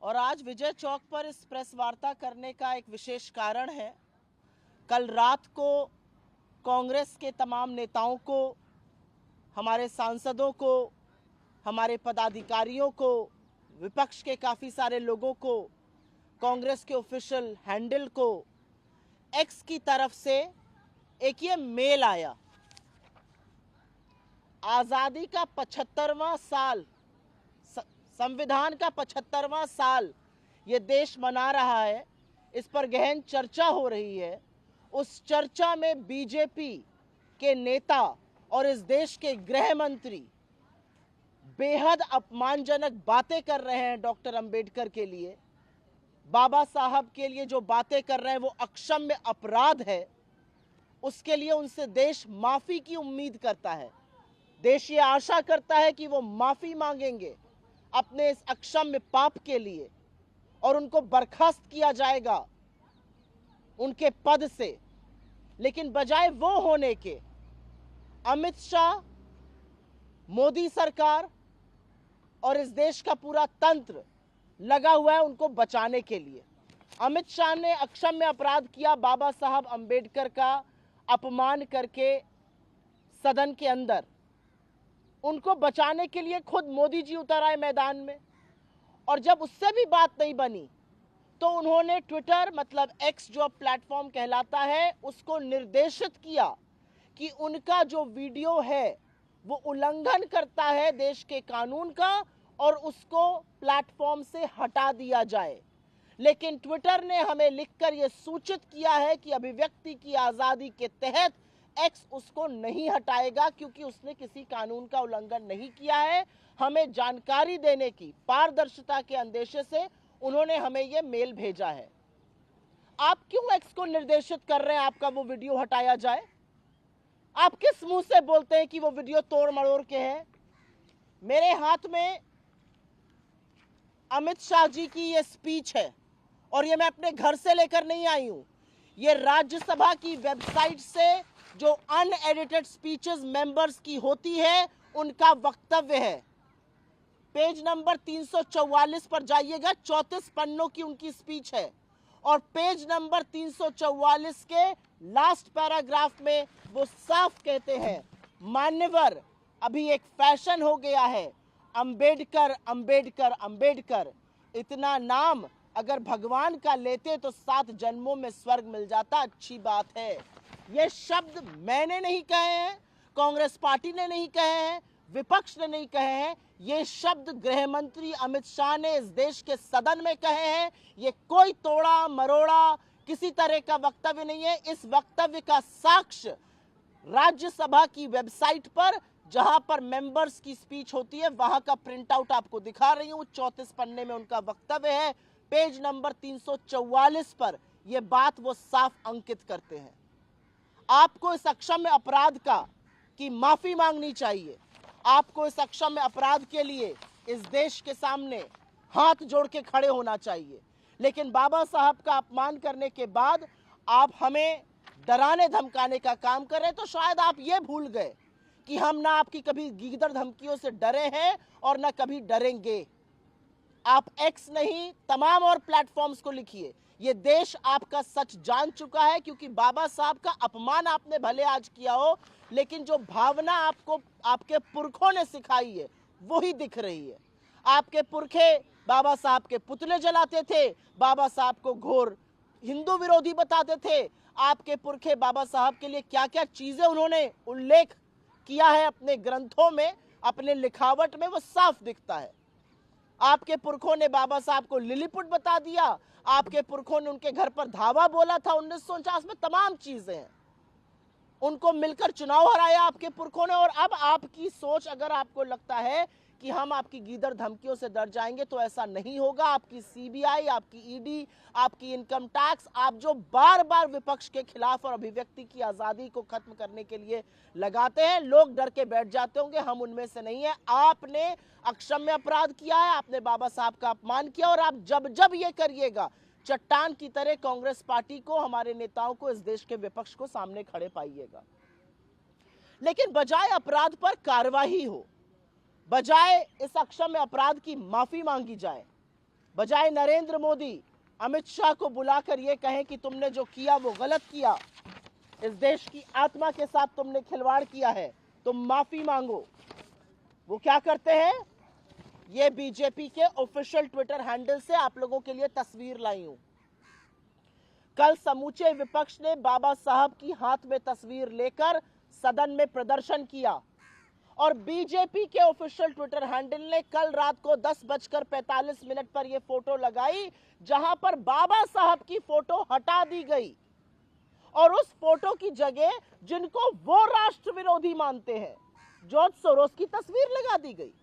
और आज विजय चौक पर इस प्रेस वार्ता करने का एक विशेष कारण है। कल रात को कांग्रेस के तमाम नेताओं को, हमारे सांसदों को, हमारे पदाधिकारियों को, विपक्ष के काफ़ी सारे लोगों को, कांग्रेस के ऑफिशियल हैंडल को एक्स की तरफ से एक ये मेल आया। आज़ादी का 75वां साल, संविधान का 75वां साल ये देश मना रहा है, इस पर गहन चर्चा हो रही है। उस चर्चा में बीजेपी के नेता और इस देश के गृह मंत्री बेहद अपमानजनक बातें कर रहे हैं डॉक्टर अंबेडकर के लिए, बाबा साहब के लिए जो बातें कर रहे हैं वो अक्षम्य अपराध है। उसके लिए उनसे देश माफ़ी की उम्मीद करता है। देश ये आशा करता है कि वो माफ़ी मांगेंगे अपने इस अक्षम्य पाप के लिए और उनको बर्खास्त किया जाएगा उनके पद से। लेकिन बजाय वो होने के, अमित शाह, मोदी सरकार और इस देश का पूरा तंत्र लगा हुआ है उनको बचाने के लिए। अमित शाह ने अक्षम्य अपराध किया, बाबा साहब अंबेडकर का अपमान करके सदन के अंदर। उनको बचाने के लिए खुद मोदी जी उतर आए मैदान में, और जब उससे भी बात नहीं बनी तो उन्होंने ट्विटर, मतलब एक्स जो प्लेटफॉर्म कहलाता है, उसको निर्देशित किया कि उनका जो वीडियो है वो उल्लंघन करता है देश के कानून का और उसको प्लेटफॉर्म से हटा दिया जाए। लेकिन ट्विटर ने हमें लिखकर यह सूचित किया है कि अभिव्यक्ति की आज़ादी के तहत एक्स उसको नहीं हटाएगा, क्योंकि उसने किसी कानून का उल्लंघन नहीं किया है। हमें जानकारी देने की पारदर्शिता के अंदेशे से उन्होंने हमें यह मेल भेजा है। आप क्यों एक्स को निर्देशित कर रहे हैं आपका वो वीडियो हटाया जाए? आप किस मुंह से बोलते हैं कि वो वीडियो तोड़ मरोड़ के है? मेरे हाथ में अमित शाह जी की ये स्पीच है और ये मैं अपने घर से लेकर नहीं आई हूं। ये राज्यसभा की वेबसाइट से जो अनएडिटेड स्पीचेस मेंबर्स की होती है उनका वक्तव्य है। पेज नंबर 344 पर जाइएगा, 34 पन्नों की उनकी स्पीच है और पेज नंबर 344 के लास्ट पैराग्राफ में वो साफ कहते हैं, मान्यवर, अभी एक फैशन हो गया है, अंबेडकर अंबेडकर अंबेडकर। इतना नाम अगर भगवान का लेते तो 7 जन्मों में स्वर्ग मिल जाता। अच्छी बात है। ये शब्द मैंने नहीं कहे हैं, कांग्रेस पार्टी ने नहीं कहे हैं, विपक्ष ने नहीं कहे हैं। ये शब्द गृह मंत्री अमित शाह ने इस देश के सदन में कहे हैं। ये कोई तोड़ा मरोड़ा किसी तरह का वक्तव्य नहीं है। इस वक्तव्य का साक्ष्य राज्यसभा की वेबसाइट पर, जहां पर मेंबर्स की स्पीच होती है, वहां का प्रिंट आउट आपको दिखा रही हूं। 34 पन्ने में उनका वक्तव्य है। पेज नंबर 344 पर यह बात वो साफ अंकित करते हैं। आपको इस अक्षम्य अपराध की माफी मांगनी चाहिए। आपको इस अक्षम्य अपराध के लिए इस देश के सामने हाथ जोड़ के खड़े होना चाहिए। लेकिन बाबा साहब का अपमान करने के बाद आप हमें डराने धमकाने का काम कर रहे हैं। तो शायद आप ये भूल गए कि हम ना आपकी कभी गीदड़ धमकियों से डरे हैं और ना कभी डरेंगे। आप एक्स नहीं, तमाम और प्लेटफॉर्म्स को लिखिए। ये देश आपका सच जान चुका है, क्योंकि बाबा साहब का अपमान आपने भले आज किया हो, लेकिन जो भावना आपको आपके पुरखों ने सिखाई है वही दिख रही है। आपके पुरखे बाबा साहब के पुतले जलाते थे, बाबा साहब को घोर हिंदू विरोधी बताते थे। आपके पुरखे बाबा साहब के लिए क्या क्या चीजें उन्होंने उल्लेख किया है अपने ग्रंथों में, अपने लिखावट में, वो साफ दिखता है। आपके पुरखों ने बाबा साहब को लिलीपुट बता दिया। आपके पुरखों ने उनके घर पर धावा बोला था 1949 में। तमाम चीजें हैं। उनको मिलकर चुनाव हराया आपके पुरखों ने। और अब आपकी सोच, अगर आपको लगता है कि हम आपकी गीदड़ धमकियों से डर जाएंगे, तो ऐसा नहीं होगा। आपकी सीबीआई, आपकी ईडी, आपकी इनकम टैक्स, आप जो बार बार विपक्ष के खिलाफ और अभिव्यक्ति की आजादी को खत्म करने के लिए लगाते हैं, लोग डर के बैठ जाते होंगे। हम उनमें से नहीं है। आपने अक्षम्य अपराध किया है, आपने बाबा साहब का अपमान किया, और आप जब जब ये करिएगा, चट्टान की तरह कांग्रेस पार्टी को, हमारे नेताओं को, इस देश के विपक्ष को सामने खड़े पाइएगा। लेकिन बजाय अपराध पर कार्रवाई हो, बजाय इस अक्षम्य अपराध की माफी मांगी जाए, बजाय नरेंद्र मोदी अमित शाह को बुलाकर यह कहें कि तुमने जो किया वो गलत किया, इस देश की आत्मा के साथ तुमने खिलवाड़ किया है, तुम माफी मांगो, वो क्या करते हैं? ये बीजेपी के ऑफिशियल ट्विटर हैंडल से आप लोगों के लिए तस्वीर लाई हूं। कल समूचे विपक्ष ने बाबा साहब की हाथ में तस्वीर लेकर सदन में प्रदर्शन किया और बीजेपी के ऑफिशियल ट्विटर हैंडल ने कल रात को 10:45 पर यह फोटो लगाई, जहां पर बाबा साहब की फोटो हटा दी गई और उस फोटो की जगह जिनको वो राष्ट्र विरोधी मानते हैं, जॉर्ज सोरोस की तस्वीर लगा दी गई।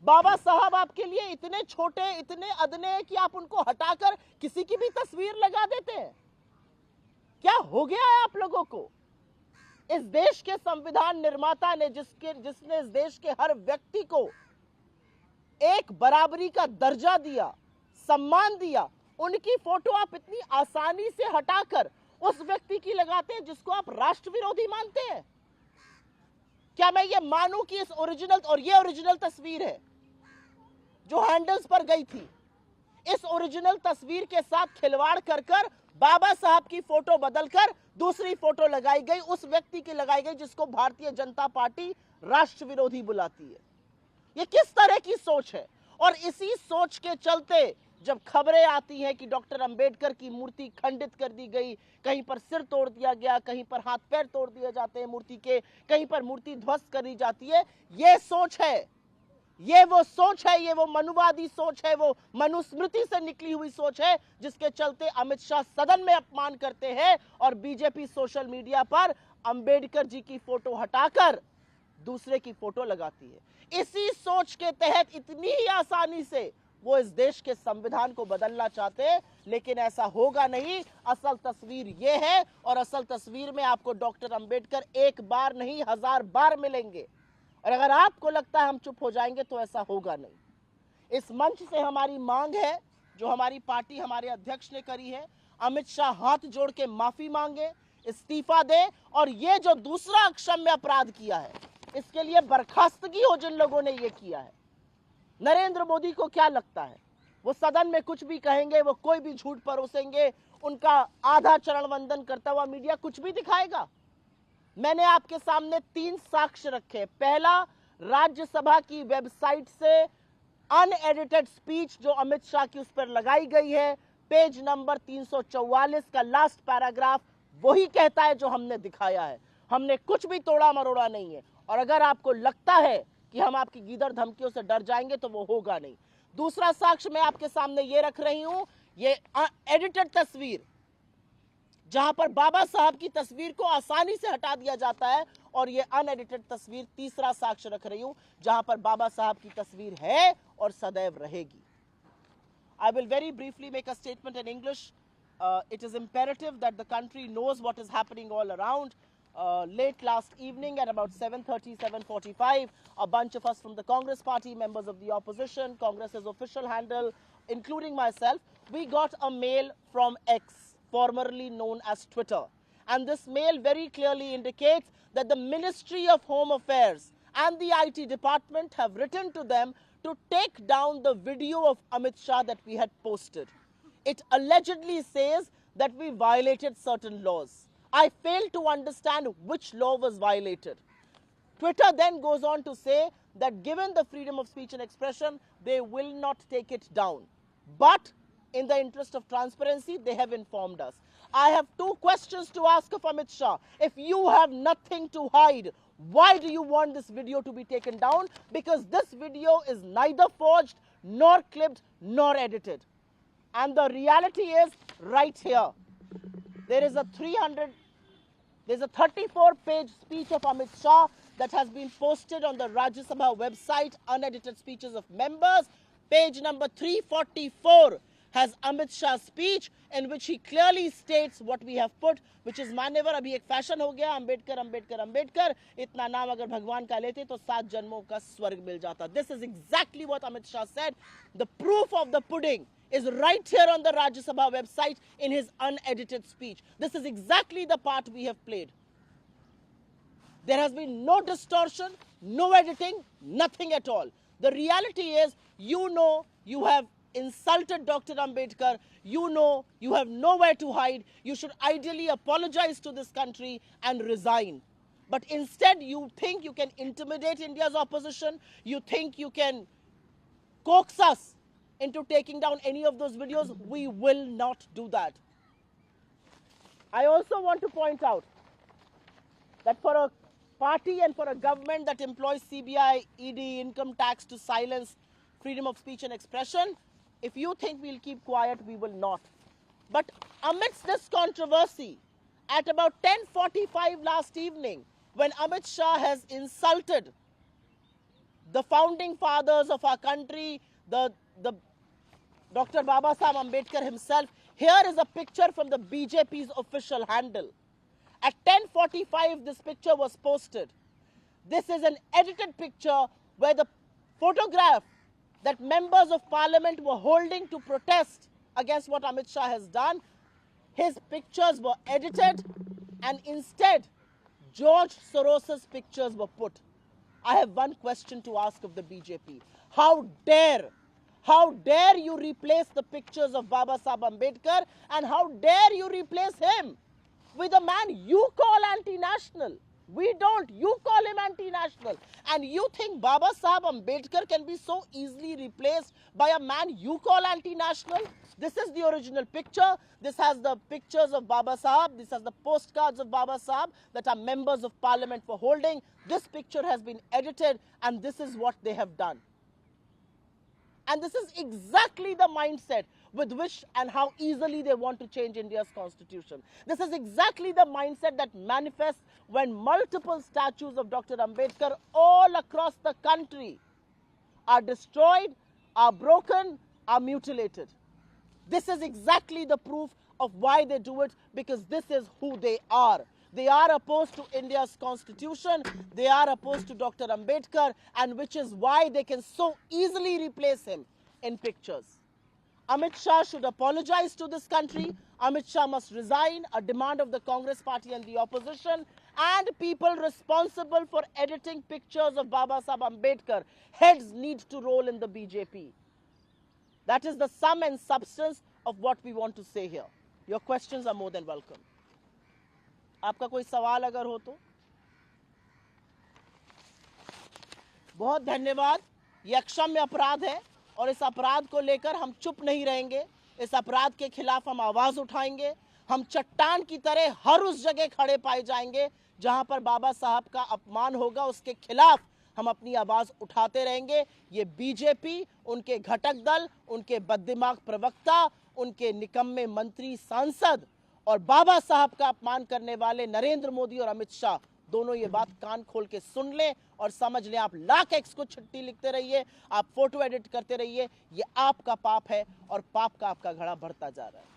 बाबा साहब आपके लिए इतने छोटे, इतने अदने हैं कि आप उनको हटाकर किसी की भी तस्वीर लगा देते हैं। क्या हो गया है आप लोगों को? इस देश के संविधान निर्माता ने जिसने इस देश के हर व्यक्ति को एक बराबरी का दर्जा दिया, सम्मान दिया, उनकी फोटो आप इतनी आसानी से हटाकर उस व्यक्ति की लगाते हैं जिसको आप राष्ट्र विरोधी मानते हैं। क्या मैं ये मानूं कि इस ओरिजिनल, और ये ओरिजिनल तस्वीर है जो हैंडल्स पर गई थी, इस ओरिजिनल तस्वीर के साथ खिलवाड़ कर बाबा साहब की फोटो बदलकर दूसरी फोटो लगाई गई, उस व्यक्ति की लगाई गई जिसको भारतीय जनता पार्टी राष्ट्र विरोधी बुलाती है। ये किस तरह की सोच है? और इसी सोच के चलते जब खबरें आती हैं कि डॉक्टर अंबेडकर की मूर्ति खंडित कर दी गई, कहीं पर सिर तोड़ दिया गया, कहीं पर हाथ पैर तोड़ दिए जाते हैं मूर्ति के, कहीं पर मूर्ति ध्वस्त करी जाती है, ये सोच है, ये वो सोच है, ये वो मनुवादी सोच है, वो मनुस्मृति से निकली हुई सोच है, जिसके चलते अमित शाह सदन में अपमान करते हैं और बीजेपी सोशल मीडिया पर अंबेडकर जी की फोटो हटाकर दूसरे की फोटो लगाती है। इसी सोच के तहत इतनी ही आसानी से वो इस देश के संविधान को बदलना चाहते हैं, लेकिन ऐसा होगा नहीं। असल तस्वीर ये है और असल तस्वीर में आपको डॉक्टर अंबेडकर एक बार नहीं 1000 बार मिलेंगे। और अगर आपको लगता है हम चुप हो जाएंगे तो ऐसा होगा नहीं। इस मंच से हमारी मांग है, जो हमारी पार्टी, हमारे अध्यक्ष ने करी है, अमित शाह हाथ जोड़ के माफी मांगे, इस्तीफा दे और ये जो दूसरा अक्षम्य अपराध किया है इसके लिए बर्खास्तगी हो जिन लोगों ने ये किया है। नरेंद्र मोदी को क्या लगता है वो सदन में कुछ भी कहेंगे, वो कोई भी झूठ परोसेंगे, उनका आधा चरण वंदन करता हुआ मीडिया कुछ भी दिखाएगा? मैंने आपके सामने 3 साक्ष्य रखे। पहला, राज्यसभा की वेबसाइट से अनएडिटेड स्पीच जो अमित शाह की उस पर लगाई गई है, पेज नंबर 344 का लास्ट पैराग्राफ वही कहता है जो हमने दिखाया है। हमने कुछ भी तोड़ा मरोड़ा नहीं है। और अगर आपको लगता है कि हम आपकी गीदड़ धमकियों से डर जाएंगे तो वो होगा नहीं। दूसरा साक्ष्य मैं आपके सामने ये रख रही हूं, ये एडिटेड तस्वीर जहां पर बाबा साहब की तस्वीर को आसानी से हटा दिया जाता है, और ये अनएडिटेड तस्वीर तीसरा साक्ष्य रख रही हूं जहां पर बाबा साहब की तस्वीर है और सदैव रहेगी। I will very briefly make a statement in English. It is imperative that the country knows what is happening all around. Late last evening at about 7:30, 7:45, a bunch of us from the Congress party, members of the opposition, Congress's official handle, including myself, we got a mail from X, formerly known as Twitter. And this mail very clearly indicates that the Ministry of Home Affairs and the IT department have written to them to take down the video of Amit Shah that we had posted. It allegedly says that we violated certain laws. I fail to understand which law was violated. Twitter then goes on to say that given the freedom of speech and expression, they will not take it down. But in the interest of transparency, they have informed us. I have 2 questions to ask of Amit Shah. If you have nothing to hide, why do you want this video to be taken down? Because this video is neither forged, nor clipped, nor edited. And the reality is right here. There is a 34-page speech of Amit Shah that has been posted on the Rajya Sabha website, unedited speeches of members. Page number 344 has Amit Shah's speech in which he clearly states what we have put, which is मान्यवर अभी एक fashion हो गया, अंबेडकर अंबेडकर अंबेडकर, इतना नाम अगर भगवान का लेते तो 7 जन्मों का स्वर्ग मिल जाता. This is exactly what Amit Shah said. The proof of the pudding is right here on the Rajya Sabha website in his unedited speech. This is exactly the part we have played. There has been no distortion, no editing, nothing at all. The reality is, you know, you have insulted Dr. Ambedkar, you know you have nowhere to hide. You should ideally apologize to this country and resign. But instead, you think you can intimidate India's opposition. You think you can coax us into taking down any of those videos. We will not do that. I also want to point out that for a party and for a government that employs CBI, ED, income tax to silence freedom of speech and expression, if you think we'll keep quiet, we will not. But amidst this controversy, at about 10:45 last evening, when Amit Shah has insulted the founding fathers of our country, the Dr. Baba Saheb Ambedkar himself, here is a picture from the BJP's official handle. At 10:45, this picture was posted. This is an edited picture where the photograph that members of parliament were holding to protest against what Amit Shah has done, his pictures were edited, and instead George Soros's pictures were put. I have one question to ask of the BJP. How dare you replace the pictures of Baba Saheb Ambedkar, and how dare you replace him with a man you call anti-national? We don't. You call him anti-national. And you think Baba Saheb Ambedkar can be so easily replaced by a man you call anti-national? This is the original picture. This has the pictures of Baba Saheb. This has the postcards of Baba Saheb that our members of parliament were holding. This picture has been edited, and this is what they have done. And this is exactly the mindset with which and how easily they want to change India's constitution. This is exactly the mindset that manifests when multiple statues of Dr. Ambedkar all across the country are destroyed, are broken, are mutilated. This is exactly the proof of why they do it, because this is who they are. They are opposed to India's constitution, they are opposed to Dr. Ambedkar, and which is why they can so easily replace him in pictures. Amit Shah should apologize to this country. Amit Shah must resign, a demand of the Congress party and the opposition, and people responsible for editing pictures of Baba Saheb Ambedkar. Heads need to roll in the BJP. That is the sum and substance of what we want to say here. Your questions are more than welcome. आपका कोई सवाल अगर हो तो? बहुत धन्यवाद. ये अक्षम्य अपराध है और इस अपराध को लेकर हम चुप नहीं रहेंगे. इस अपराध के खिलाफ हम आवाज उठाएंगे. हम चट्टान की तरह हर उस जगह खड़े पाए जाएंगे जहां पर बाबा साहब का अपमान होगा. उसके खिलाफ हम अपनी आवाज उठाते रहेंगे. ये बीजेपी, उनके घटक दल, उनके बददिमाग प्रवक्ता, उनके निकम्मे मंत्री, सांसद और बाबा साहब का अपमान करने वाले नरेंद्र मोदी और अमित शाह दोनों ये बात कान खोल के सुन लें और समझ लें. आप लाख एक्स को चिट्ठी लिखते रहिए, आप फोटो एडिट करते रहिए, ये आपका पाप है और पाप का आपका घड़ा बढ़ता जा रहा है.